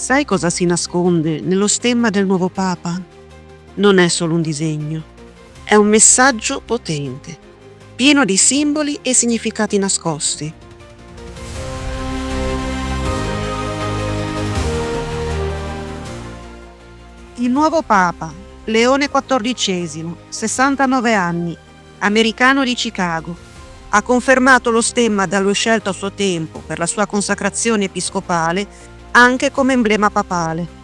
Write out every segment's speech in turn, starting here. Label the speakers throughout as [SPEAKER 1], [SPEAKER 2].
[SPEAKER 1] Sai cosa si nasconde nello stemma del nuovo Papa? Non è solo un disegno, è un messaggio potente, pieno di simboli e significati nascosti. Il nuovo Papa, Leone XIV, 69 anni, americano di Chicago, ha confermato lo stemma da lui scelto a suo tempo per la sua consacrazione episcopale anche come emblema papale.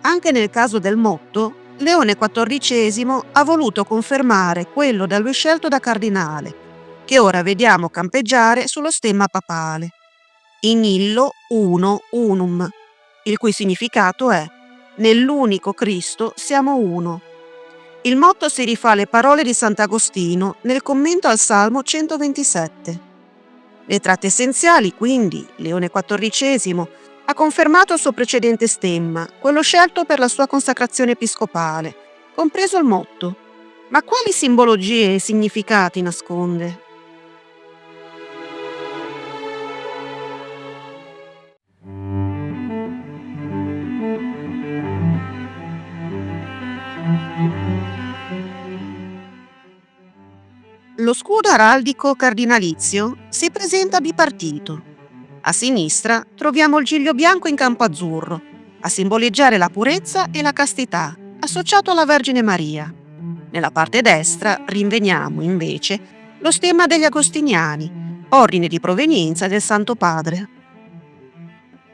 [SPEAKER 1] Anche nel caso del motto, Leone XIV ha voluto confermare quello da lui scelto da cardinale, che ora vediamo campeggiare sullo stemma papale. In illo uno unum, il cui significato è «Nell'unico Cristo siamo uno». Il motto si rifà alle parole di Sant'Agostino nel commento al Salmo 127. Le tratte essenziali, quindi, Leone XIV ha confermato il suo precedente stemma, quello scelto per la sua consacrazione episcopale, compreso il motto. Ma quali simbologie e significati nasconde? Lo scudo araldico cardinalizio si presenta bipartito. A sinistra troviamo il giglio bianco in campo azzurro, a simboleggiare la purezza e la castità, associato alla Vergine Maria. Nella parte destra rinveniamo, invece, lo stemma degli Agostiniani, ordine di provenienza del Santo Padre.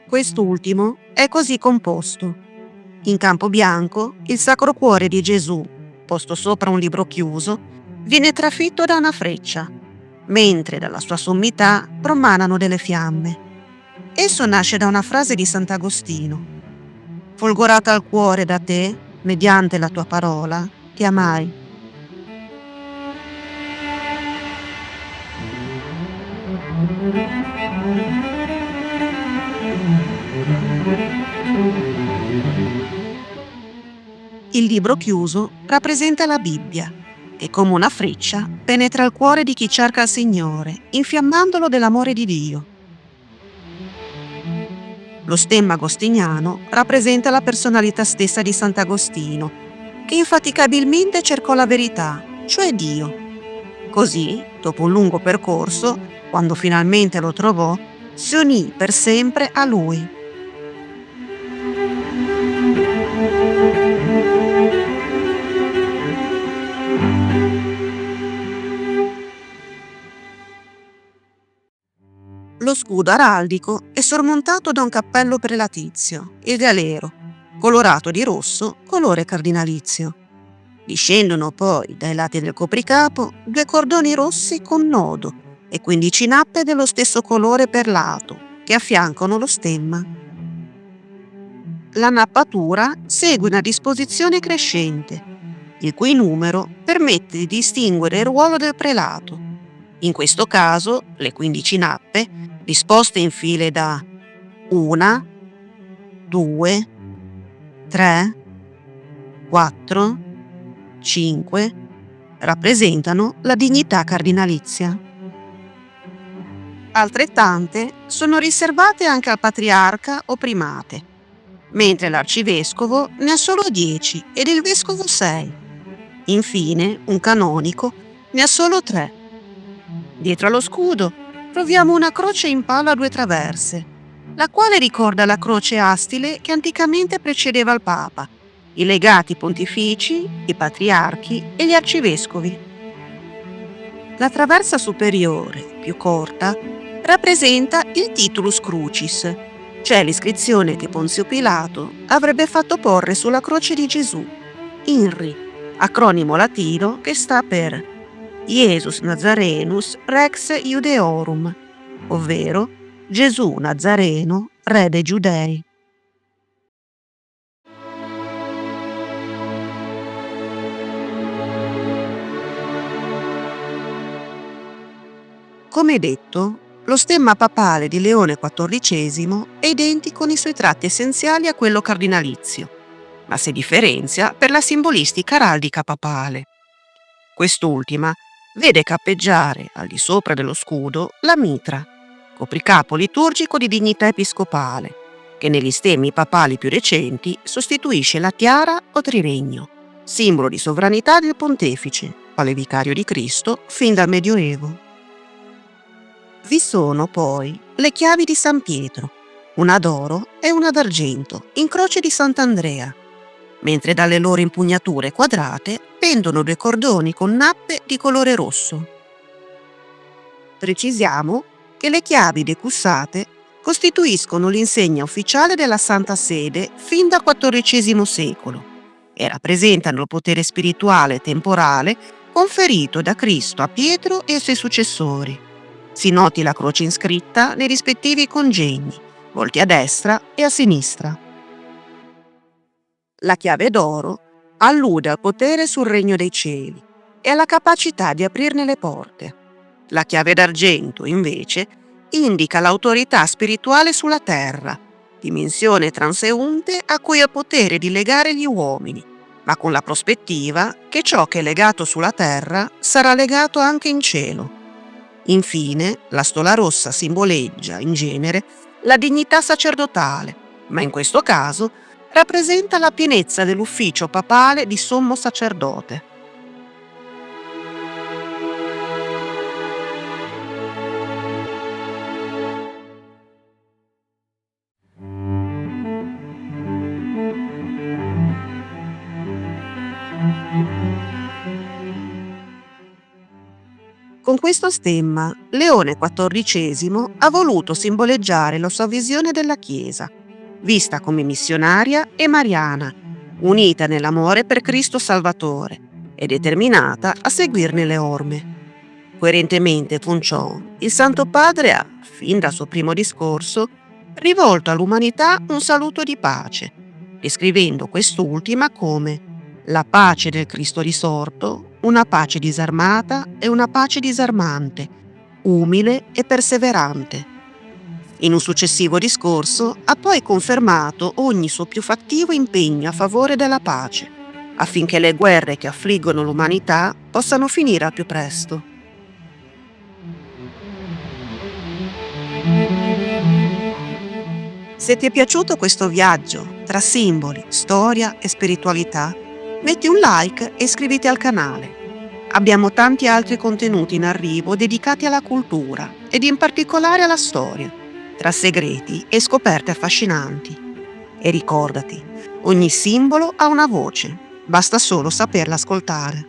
[SPEAKER 1] Quest'ultimo è così composto. In campo bianco, il Sacro Cuore di Gesù, posto sopra un libro chiuso, viene trafitto da una freccia, mentre dalla sua sommità promanano delle fiamme. Esso nasce da una frase di Sant'Agostino: «Folgorata al cuore da te, mediante la tua parola, ti amai». Il libro chiuso rappresenta la Bibbia, che come una freccia penetra il cuore di chi cerca il Signore, infiammandolo dell'amore di Dio. Lo stemma agostiniano rappresenta la personalità stessa di Sant'Agostino, che infaticabilmente cercò la verità, cioè Dio. Così, dopo un lungo percorso, quando finalmente lo trovò, si unì per sempre a Lui. Lo scudo araldico è sormontato da un cappello prelatizio, il galero, colorato di rosso, colore cardinalizio. Discendono poi dai lati del copricapo 2 cordoni rossi con nodo e 15 nappe dello stesso colore per lato, che affiancano lo stemma. La nappatura segue una disposizione crescente, il cui numero permette di distinguere il ruolo del prelato. In questo caso, le 15 nappe, disposte in file da 1, 2, 3, 4, 5, rappresentano la dignità cardinalizia. Altrettante sono riservate anche al patriarca o primate, mentre l'arcivescovo ne ha solo 10 ed il vescovo 6. Infine, un canonico ne ha solo 3. Dietro allo scudo troviamo una croce in palo a 2 traverse, la quale ricorda la croce astile che anticamente precedeva il Papa, i legati pontifici, i patriarchi e gli arcivescovi. La traversa superiore, più corta, rappresenta il Titulus Crucis, cioè l'iscrizione che Ponzio Pilato avrebbe fatto porre sulla croce di Gesù, INRI, acronimo latino che sta per Iesus Nazarenus Rex Iudeorum, ovvero Gesù Nazareno, re dei Giudei. Come detto, lo stemma papale di Leone XIV è identico nei suoi tratti essenziali a quello cardinalizio, ma si differenzia per la simbolistica araldica papale. Quest'ultima vede cappeggiare al di sopra dello scudo la mitra, copricapo liturgico di dignità episcopale, che negli stemmi papali più recenti sostituisce la tiara o triregno, simbolo di sovranità del pontefice, quale vicario di Cristo fin dal Medioevo. Vi sono poi le chiavi di San Pietro, una d'oro e una d'argento, in croce di Sant'Andrea, mentre dalle loro impugnature quadrate pendono due cordoni con nappe di colore rosso. Precisiamo che le chiavi decussate costituiscono l'insegna ufficiale della Santa Sede fin dal XIV secolo e rappresentano il potere spirituale e temporale conferito da Cristo a Pietro e ai suoi successori. Si noti la croce inscritta nei rispettivi congegni, volti a destra e a sinistra. La chiave d'oro allude al potere sul regno dei cieli e alla capacità di aprirne le porte. La chiave d'argento, invece, indica l'autorità spirituale sulla terra, dimensione transeunte a cui ha potere di legare gli uomini, ma con la prospettiva che ciò che è legato sulla terra sarà legato anche in cielo. Infine, la stola rossa simboleggia, in genere, la dignità sacerdotale, ma in questo caso rappresenta la pienezza dell'ufficio papale di sommo sacerdote. Con questo stemma, Leone XIV ha voluto simboleggiare la sua visione della Chiesa, vista come missionaria e mariana, unita nell'amore per Cristo Salvatore e determinata a seguirne le orme. Coerentemente con ciò, il Santo Padre ha, fin dal suo primo discorso, rivolto all'umanità un saluto di pace, descrivendo quest'ultima come la pace del Cristo risorto, una pace disarmata e una pace disarmante, umile e perseverante. In un successivo discorso ha poi confermato ogni suo più fattivo impegno a favore della pace, affinché le guerre che affliggono l'umanità possano finire al più presto. Se ti è piaciuto questo viaggio tra simboli, storia e spiritualità, metti un like e iscriviti al canale. Abbiamo tanti altri contenuti in arrivo dedicati alla cultura ed in particolare alla storia, tra segreti e scoperte affascinanti. E ricordati, ogni simbolo ha una voce, basta solo saperla ascoltare.